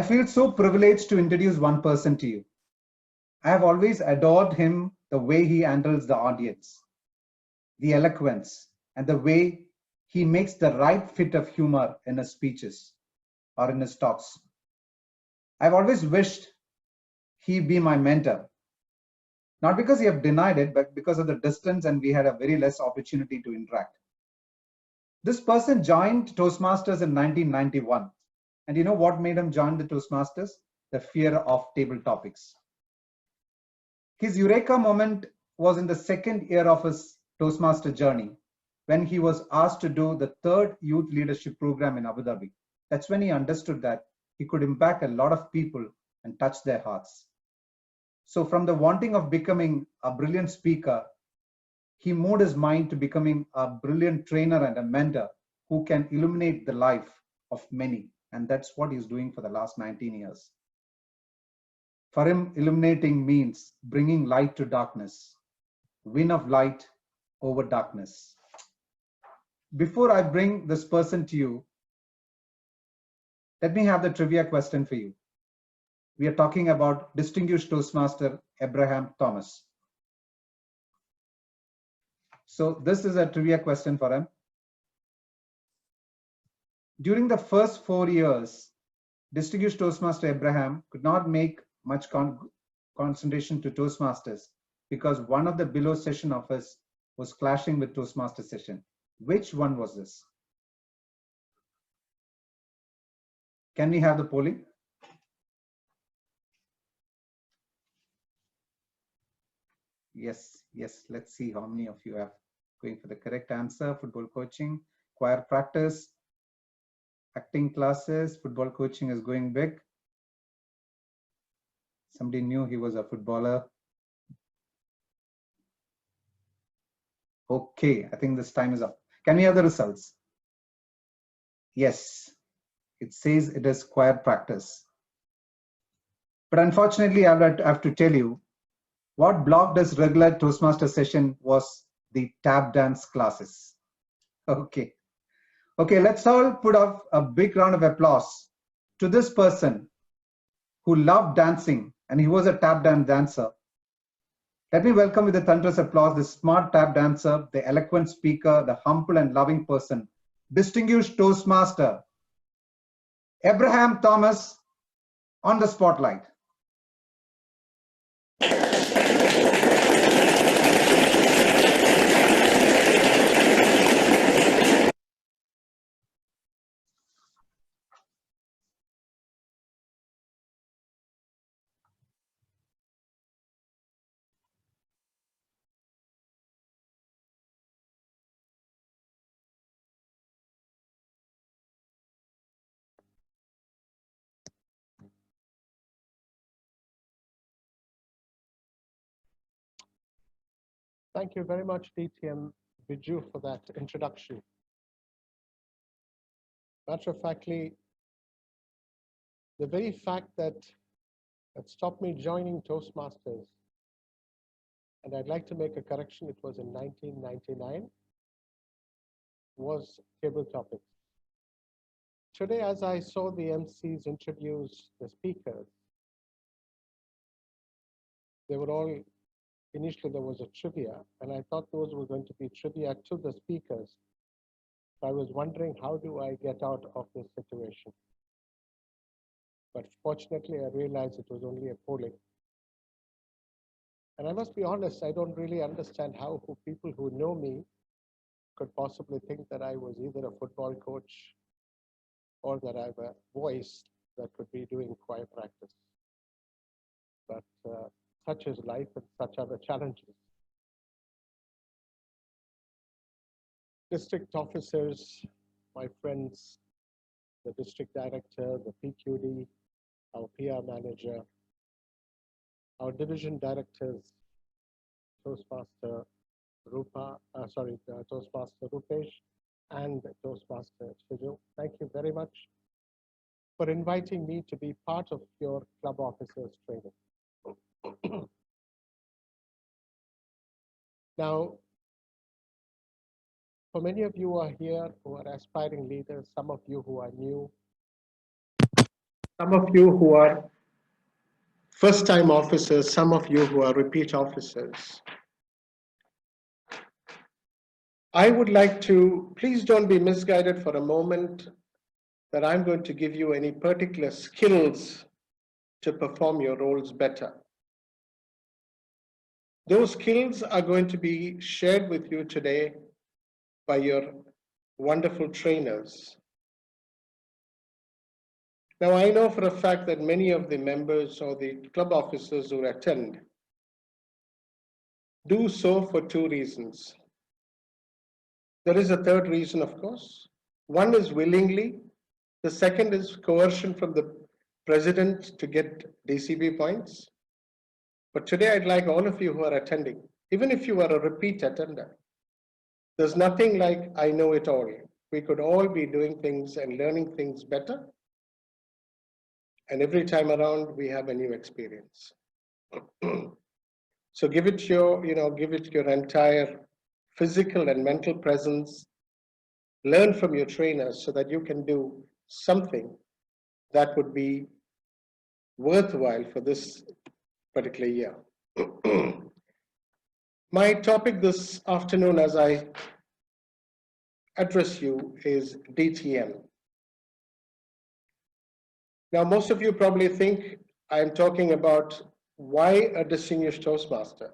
feel so privileged to introduce one person to you. I have always adored him, the way he handles the audience, the eloquence, and the way he makes the right fit of humor in his speeches or in his talks. I've always wished he be my mentor, not because he have denied it, but because of the distance and we had a very less opportunity to interact. This person joined Toastmasters in 1991. And you know what made him join the Toastmasters? The fear of table topics. His eureka moment was in the second year of his Toastmaster journey, when he was asked to do the third youth leadership program in Abu Dhabi. That's when he understood that he could impact a lot of people and touch their hearts. So from the wanting of becoming a brilliant speaker, he moved his mind to becoming a brilliant trainer and a mentor who can illuminate the life of many. And that's what he's doing for the last 19 years. For him, illuminating means bringing light to darkness, win of light over darkness. Before I bring this person to you, let me have the trivia question for you. We are talking about distinguished Toastmaster Abraham Thomas. So this is a trivia question for him. During the first 4 years, distinguished Toastmaster Abraham could not make much concentration to Toastmasters because one of the below session of his was clashing with Toastmaster session. Which one was this? Can we have the polling? Yes, let's see how many of you are going for the correct answer. Football coaching, choir practice, acting classes, football coaching is going big. Somebody knew he was a footballer. Okay, I think this time is up. Can we have the results? Yes, it says it is choir practice. But unfortunately, I have to tell you, what blocked this regular Toastmaster session was the tap dance classes. Okay, let's all put up a big round of applause to this person who loved dancing, and he was a tap dance dancer. Let me welcome with a thunderous applause the smart tap dancer, the eloquent speaker, the humble and loving person, distinguished Toastmaster Abraham Thomas on the spotlight. Thank you very much, DTM Biju, for that introduction. Matter of factly, the very fact that stopped me joining Toastmasters, and I'd like to make a correction, it was in 1999, was table topics. Today, as I saw the MCs introduce the speakers, they were all, initially there was a trivia, and I thought those were going to be trivia to the speakers. So I was wondering, how do I get out of this situation? But fortunately, I realized it was only a polling. And I must be honest, I don't really understand how people who know me could possibly think that I was either a football coach or that I have a voice that could be doing choir practice. But such is life and such are the challenges. District officers, my friends, the district director, the PQD, our PR manager, our division directors, Toastmaster Toastmaster Rupesh and Toastmaster Shiju. Thank you very much for inviting me to be part of your club officers training. Now, for many of you who are here who are aspiring leaders, some of you who are new, some of you who are first-time officers, some of you who are repeat officers. I would like to, please don't be misguided for a moment that I'm going to give you any particular skills to perform your roles better. Those skills are going to be shared with you today by your wonderful trainers. Now, I know for a fact that many of the members or the club officers who attend do so for two reasons. There is a third reason, of course. One is willingly. The second is coercion from the president to get DCB points. But today I'd like all of you who are attending, even if you are a repeat attender, there's nothing like I know it all. We could all be doing things and learning things better. And every time around, we have a new experience. So give it your entire physical and mental presence. Learn from your trainers so that you can do something that would be worthwhile for this particular year. My topic this afternoon as I address you is DTM. Now, most of you probably think I'm talking about why a distinguished Toastmaster.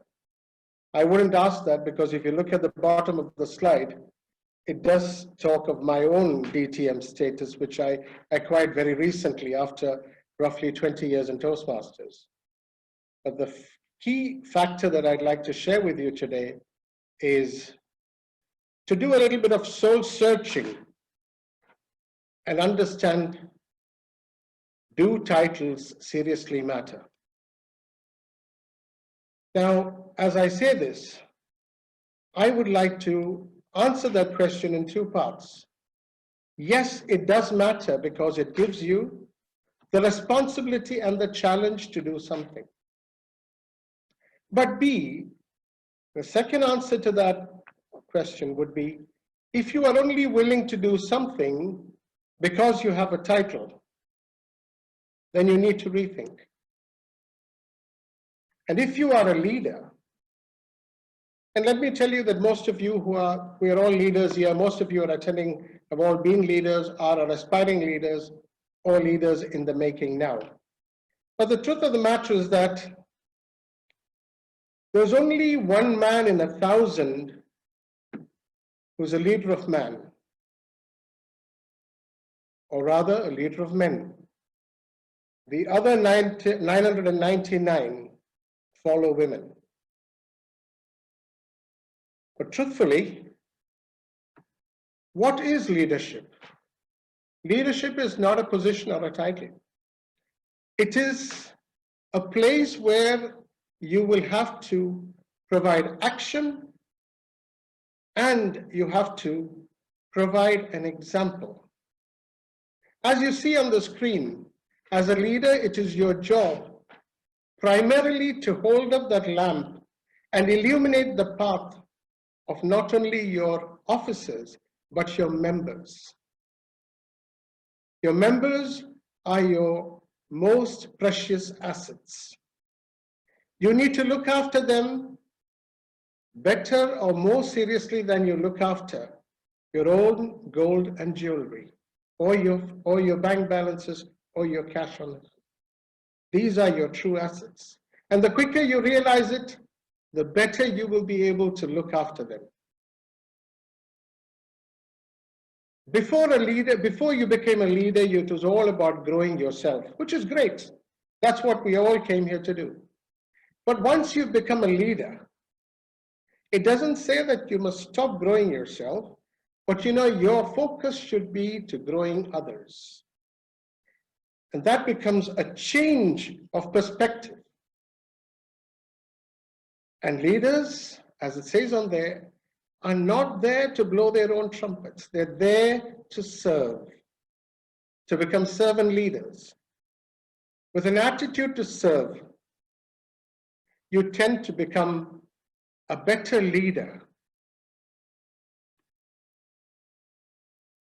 I wouldn't ask that because if you look at the bottom of the slide, it does talk of my own DTM status, which I acquired very recently after roughly 20 years in Toastmasters. But the key factor that I'd like to share with you today is to do a little bit of soul searching and understand, do titles seriously matter? Now, as I say this, I would like to answer that question in two parts. Yes, it does matter because it gives you the responsibility and the challenge to do something. But B, the second answer to that question would be, if you are only willing to do something because you have a title, then you need to rethink. And if you are a leader, and let me tell you that most of you we are all leaders here, most of you are attending, have all been leaders, are aspiring leaders, or leaders in the making now. But the truth of the matter is that there's only one man in 1,000 who's a leader of man, or rather a leader of men. The other 999 follow women. But truthfully, what is leadership? Leadership is not a position or a title. It is a place where you will have to provide action and you have to provide an example. As you see on the screen, as a leader, it is your job primarily to hold up that lamp and illuminate the path of not only your officers, but your members. Your members are your most precious assets. You need to look after them better or more seriously than you look after your own gold and jewelry, or your bank balances, or your cash on it. These are your true assets. And the quicker you realize it, the better you will be able to look after them. Before you became a leader, it was all about growing yourself, which is great. That's what we all came here to do. But once you've become a leader, it doesn't say that you must stop growing yourself, but your focus should be to growing others. And that becomes a change of perspective. And leaders, as it says on there, are not there to blow their own trumpets. They're there to serve, to become servant leaders. With an attitude to serve, you tend to become a better leader.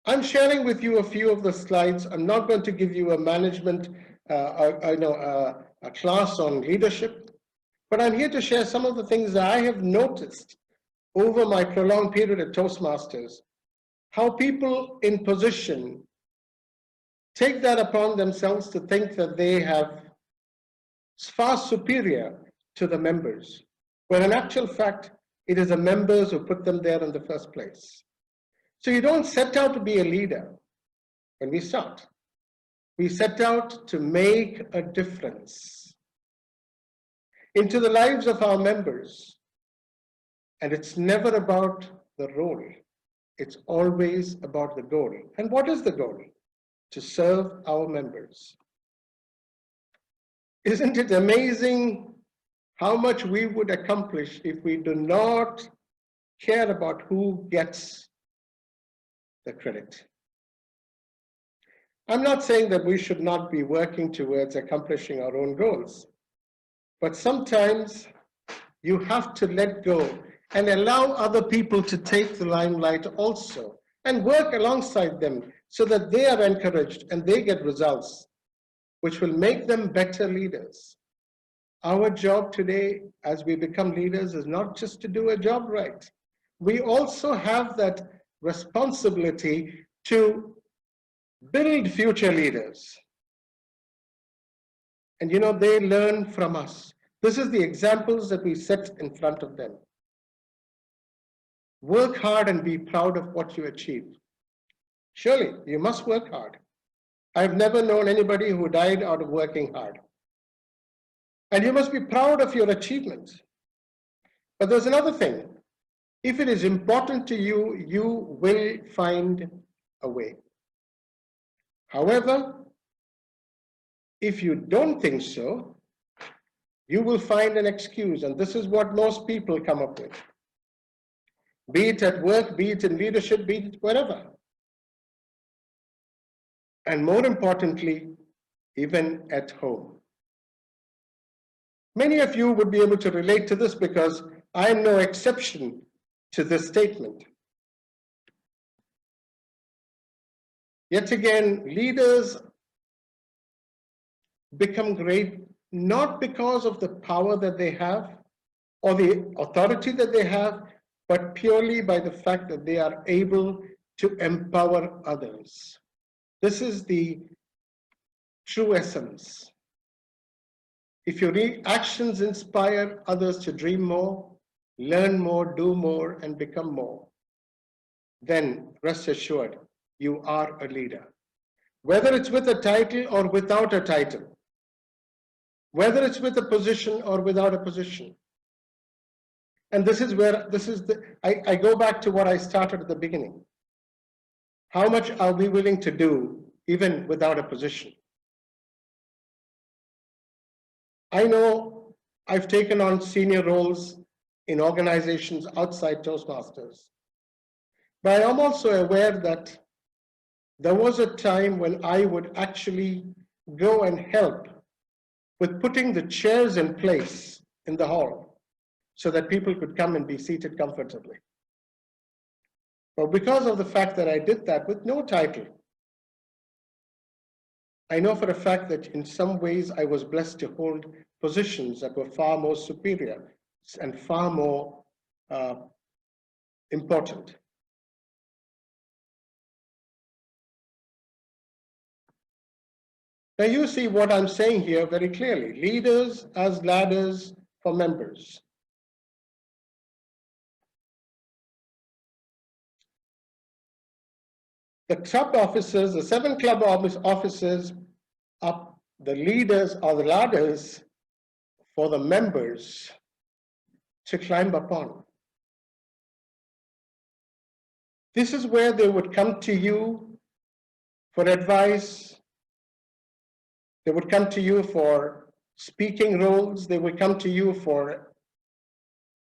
I'm sharing with you a few of the slides. I'm not going to give you a management a class on leadership, but I'm here to share some of the things that I have noticed over my prolonged period at Toastmasters, how people in position take that upon themselves to think that they have far superior to the members, when in actual fact, it is the members who put them there in the first place. So you don't set out to be a leader when we start. We set out to make a difference into the lives of our members. And it's never about the role. It's always about the goal. And what is the goal? To serve our members. Isn't it amazing how much we would accomplish if we do not care about who gets the credit? I'm not saying that we should not be working towards accomplishing our own goals, but sometimes you have to let go and allow other people to take the limelight also and work alongside them so that they are encouraged and they get results which will make them better leaders. Our job today as we become leaders is not just to do a job right. We also have that responsibility to build future leaders. And you know, they learn from us. This is the examples that we set in front of them. Work hard and be proud of what you achieve. Surely, you must work hard. I've never known anybody who died out of working hard. And you must be proud of your achievements. But there's another thing. If it is important to you, you will find a way. However, if you don't think so, you will find an excuse. And this is what most people come up with. Be it at work, be it in leadership, be it wherever. And more importantly, even at home. Many of you would be able to relate to this because I am no exception to this statement. Yet again, leaders become great not because of the power that they have or the authority that they have, but purely by the fact that they are able to empower others. This is the true essence. If your actions inspire others to dream more, learn more, do more, and become more, then rest assured, you are a leader. Whether it's with a title or without a title, whether it's with a position or without a position. And this is where, I go back to what I started at the beginning. How much are we willing to do even without a position? I know I've taken on senior roles in organizations outside Toastmasters, but I am also aware that there was a time when I would actually go and help with putting the chairs in place in the hall so that people could come and be seated comfortably. But because of the fact that I did that with no title, I know for a fact that in some ways I was blessed to hold positions that were far more superior and far more important. Now you see what I'm saying here very clearly. Leaders as ladders for members. The club officers, the 7 club officers are the leaders or the ladders for the members to climb upon. This is where they would come to you for advice. They would come to you for speaking roles. They would come to you for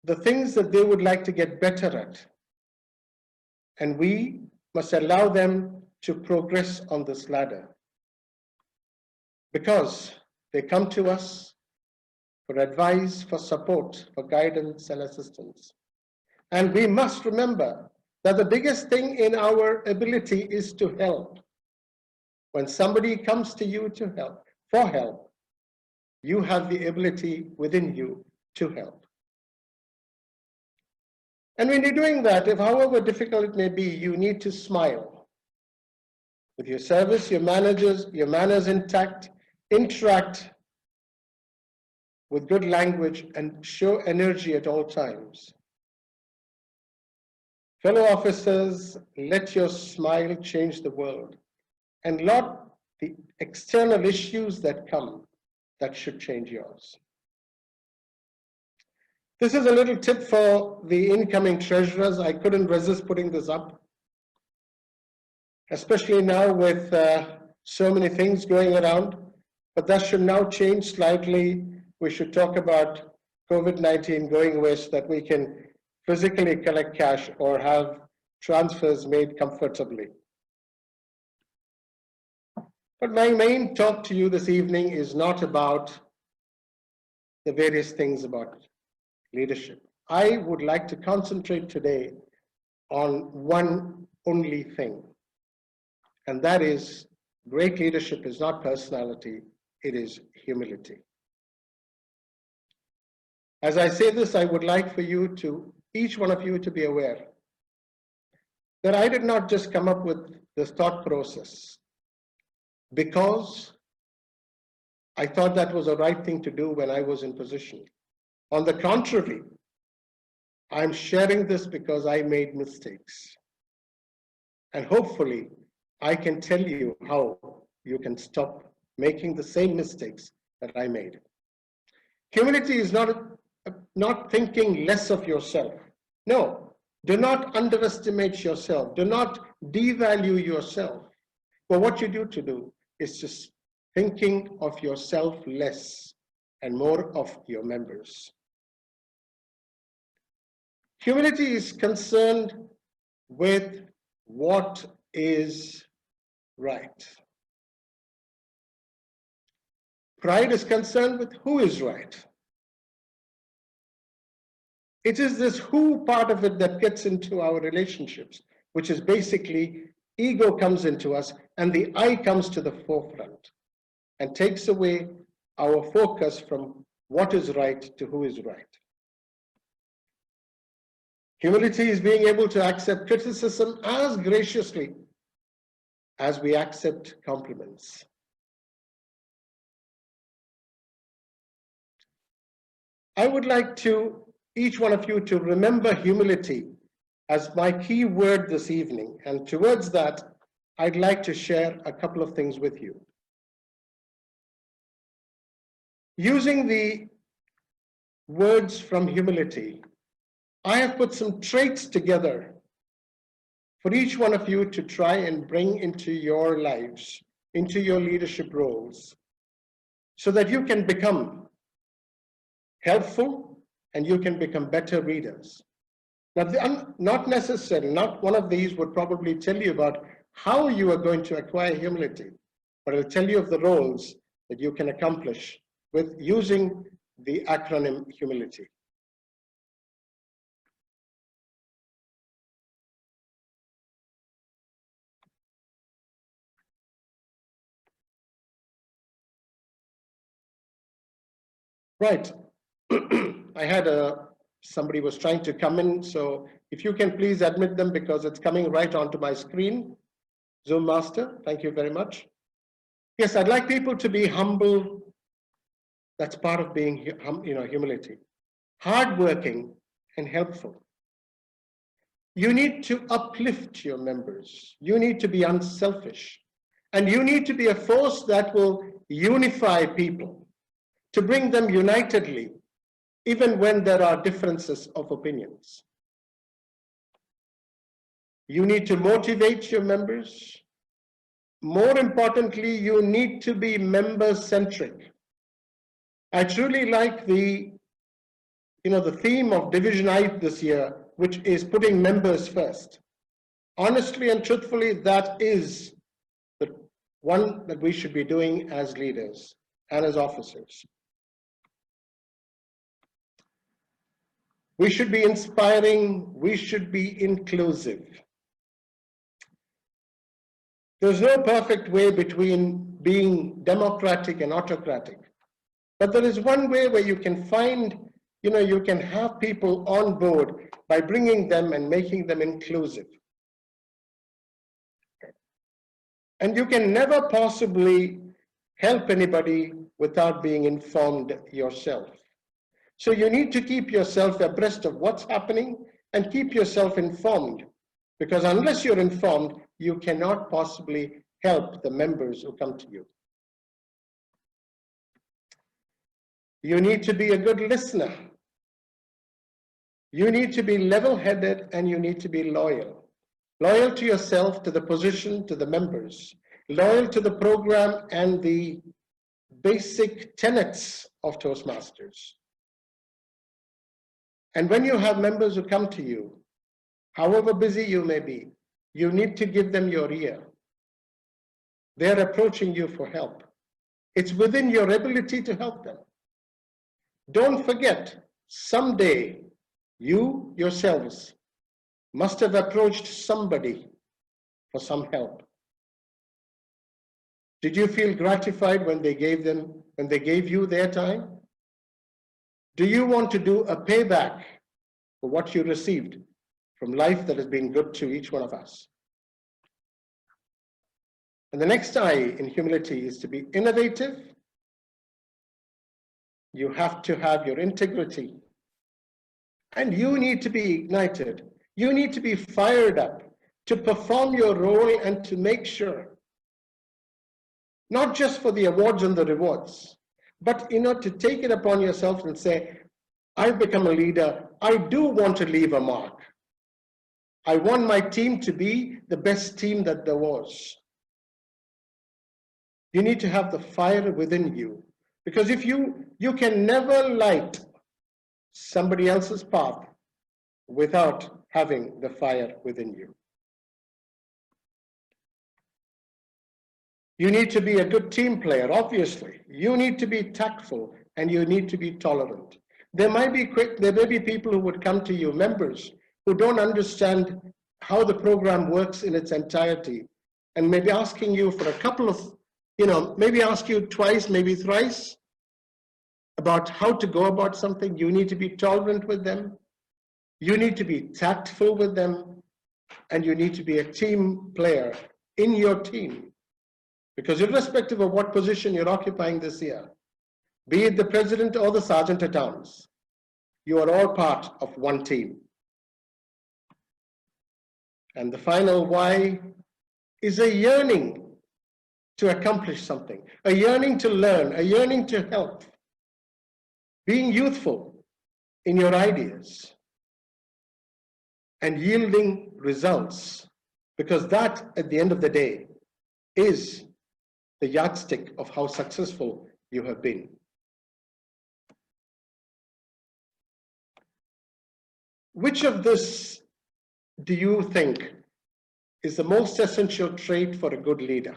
the things that they would like to get better at. And we must allow them to progress on this ladder, because they come to us for advice, for support, for guidance and assistance. And we must remember that the biggest thing in our ability is to help. When somebody comes to you to help, for help, you have the ability within you to help. And when you're doing that, if however difficult it may be, you need to smile. With your service, your manners intact, interact with good language and show energy at all times. Fellow officers, let your smile change the world, and not the external issues that come that should change yours. This is a little tip for the incoming treasurers. I couldn't resist putting this up, especially now with so many things going around, but that should now change slightly. We should talk about COVID-19 going away so that we can physically collect cash or have transfers made comfortably. But my main talk to you this evening is not about the various things about leadership. I would like to concentrate today on one only thing, and that is great leadership is not personality, it is humility. As I say this, I would like for you to, each one of you, to be aware that I did not just come up with this thought process because I thought that was the right thing to do when I was in position. On the contrary, I'm sharing this because I made mistakes. And hopefully, I can tell you how you can stop making the same mistakes that I made. Humility is not thinking less of yourself. No, do not underestimate yourself. Do not devalue yourself. But what you do is just thinking of yourself less and more of your members. Humility is concerned with what is right. Pride is concerned with who is right. It is this who part of it that gets into our relationships, which is basically ego comes into us and the I comes to the forefront and takes away our focus from what is right to who is right. Humility is being able to accept criticism as graciously as we accept compliments. I would like to, each one of you, to remember humility as my key word this evening. And towards that, I'd like to share a couple of things with you. Using the words from humility, I have put some traits together for each one of you to try and bring into your lives, into your leadership roles, so that you can become helpful and you can become better readers. Now, not necessarily, not one of these would probably tell you about how you are going to acquire humility, but it'll tell you of the roles that you can accomplish with using the acronym humility. Right. I had somebody was trying to come in, so if you can please admit them because it's coming right onto my screen. Zoom Master, thank you very much. Yes, I'd like people to be humble. That's part of being, humility. Hardworking and helpful. You need to uplift your members. You need to be unselfish. And you need to be a force that will unify people, to bring them unitedly, even when there are differences of opinions. You need to motivate your members. More importantly, you need to be member-centric. I truly like the theme of Division I this year, which is putting members first. Honestly and truthfully, that is the one that we should be doing as leaders and as officers. We should be inspiring, we should be inclusive. There's no perfect way between being democratic and autocratic. But there is one way where you can find, you can have people on board by bringing them and making them inclusive. And you can never possibly help anybody without being informed yourself. So you need to keep yourself abreast of what's happening and keep yourself informed, because unless you're informed, you cannot possibly help the members who come to you. You need to be a good listener. You need to be level-headed, and you need to be loyal. Loyal to yourself, to the position, to the members. Loyal to the program and the basic tenets of Toastmasters. And when you have members who come to you, however busy you may be, you need to give them your ear. They're approaching you for help. It's within your ability to help them. Don't forget, someday you yourselves must have approached somebody for some help. Did you feel gratified when they gave you their time? Do you want to do a payback for what you received from life that has been good to each one of us? And the next I in humility is to be innovative. You have to have your integrity. And you need to be ignited. You need to be fired up to perform your role and to make sure, not just for the awards and the rewards, but to take it upon yourself and say, I've become a leader. I do want to leave a mark. I want my team to be the best team that there was. You need to have the fire within you, because if you can never light somebody else's path without having the fire within you. You need to be a good team player, obviously. You need to be tactful, and you need to be tolerant. There may be people who would come to you, members, who don't understand how the program works in its entirety, and maybe asking you for a couple of, maybe ask you twice, maybe thrice, about how to go about something. You need to be tolerant with them. You need to be tactful with them, and you need to be a team player in your team. Because irrespective of what position you're occupying this year, be it the president or the sergeant at arms, you are all part of one team. And the final why is a yearning to accomplish something, a yearning to learn, a yearning to help, being youthful in your ideas, and yielding results, because that, at the end of the day, is the yardstick of how successful you have been. Which of this do you think is the most essential trait for a good leader?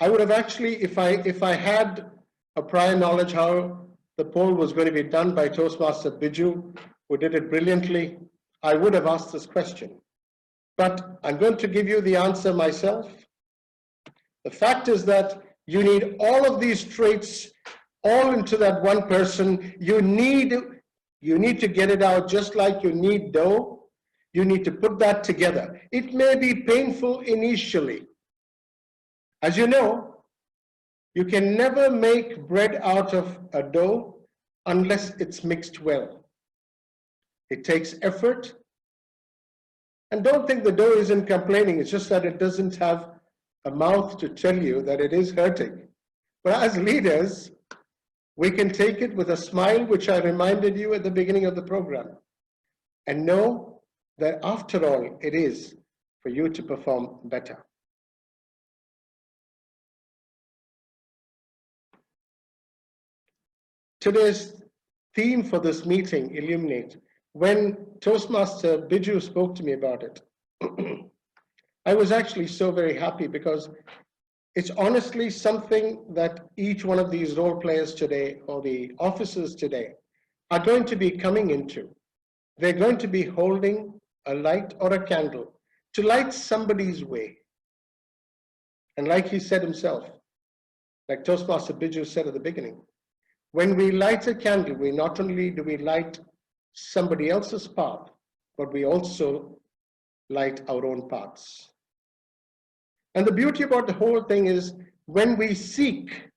I would have actually, if I had a prior knowledge how the poll was going to be done by Toastmaster Biju, who did it brilliantly, I would have asked this question. But I'm going to give you the answer myself. The fact is that you need all of these traits all into that one person. You need to get it out just like you need dough. You need to put that together. It may be painful initially. As you know, you can never make bread out of a dough unless it's mixed well. It takes effort. And don't think the dough isn't complaining. It's just that it doesn't have a mouth to tell you that it is hurting. But as leaders, we can take it with a smile, which I reminded you at the beginning of the program, and know that after all, it is for you to perform better. Today's theme for this meeting, Illuminate, when Toastmaster Biju spoke to me about it, I was actually so very happy, because it's honestly something that each one of these role players today, or the officers today, are going to be coming into. They're going to be holding a light or a candle to light somebody's way. And like he said himself, like Toastmaster Biju said at the beginning, when we light a candle, we not only do we light somebody else's path, but we also light our own paths. And the beauty about the whole thing is when we seek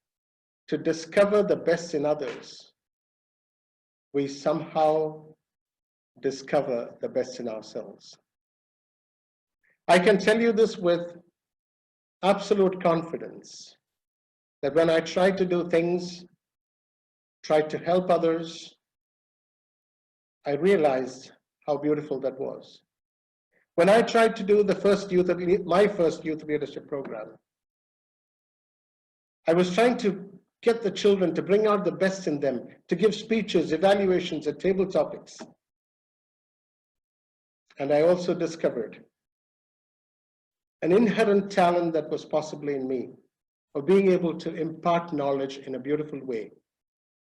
to discover the best in others, we somehow discover the best in ourselves. I can tell you this with absolute confidence, that when I tried to do things, tried to help others, I realized how beautiful that was. When I tried to do my first youth leadership program, I was trying to get the children to bring out the best in them, to give speeches, evaluations, and table topics. And I also discovered an inherent talent that was possibly in me of being able to impart knowledge in a beautiful way,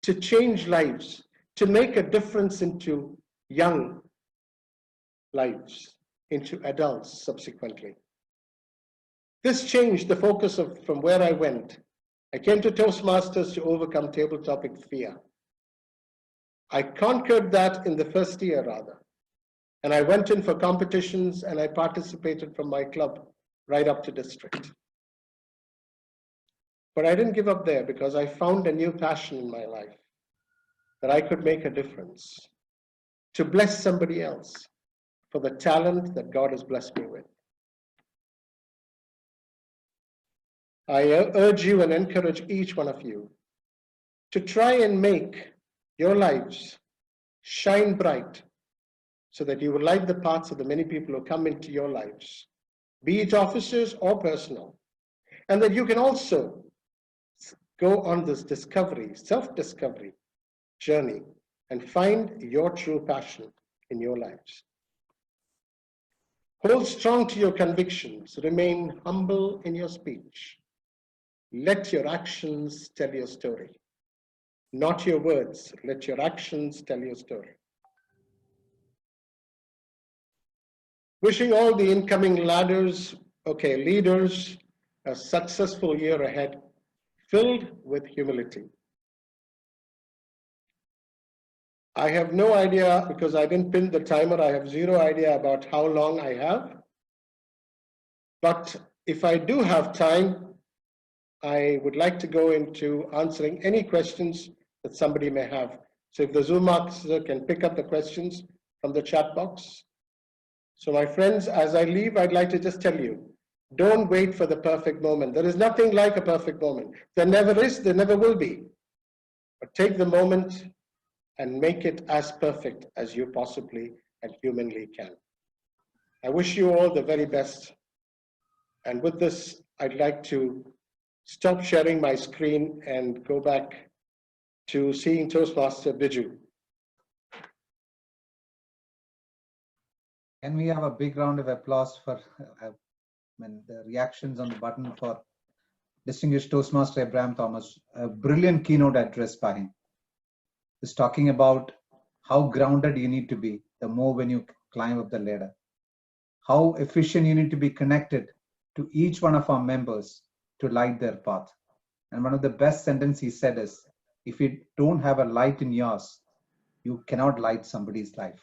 to change lives, to make a difference into young lives, into adults subsequently. This changed the focus from where I went. I came to Toastmasters to overcome table topic fear. I conquered that in the first year rather. And I went in for competitions and I participated from my club right up to district. But I didn't give up there because I found a new passion in my life that I could make a difference, to bless somebody else for the talent that God has blessed me with. I urge you and encourage each one of you to try and make your lives shine bright so that you will light the paths of the many people who come into your lives, be it officers or personal, and that you can also go on this discovery, self-discovery journey and find your true passion in your lives. Hold strong to your convictions, remain humble in your speech. Let your actions tell your story. Not your words, let your actions tell your story. Wishing all the incoming leaders a successful year ahead, filled with humility. I have no idea, because I didn't pin the timer, I have zero idea about how long I have. But if I do have time, I would like to go into answering any questions that somebody may have. So if the Zoom master can pick up the questions from the chat box. So my friends, as I leave, I'd like to just tell you, don't wait for the perfect moment. There is nothing like a perfect moment. There never is, there never will be. But take the moment and make it as perfect as you possibly and humanly can. I wish you all the very best. And with this, I'd like to stop sharing my screen and go back to seeing Toastmaster Biju. Can we have a big round of applause for the reactions on the button for distinguished Toastmaster Abraham Thomas? A brilliant keynote address by him. He's talking about how grounded you need to be the more when you climb up the ladder. How efficient you need to be connected to each one of our members to light their path. And one of the best sentences he said is, if you don't have a light in yours, you cannot light somebody's life.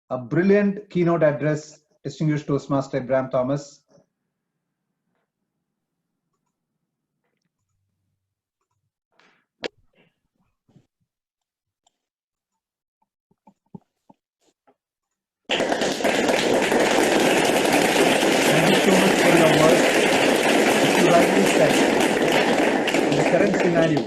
A brilliant keynote address, distinguished Toastmaster Abraham Thomas. Thank you so much for your work. As you rightly said, in the current scenario,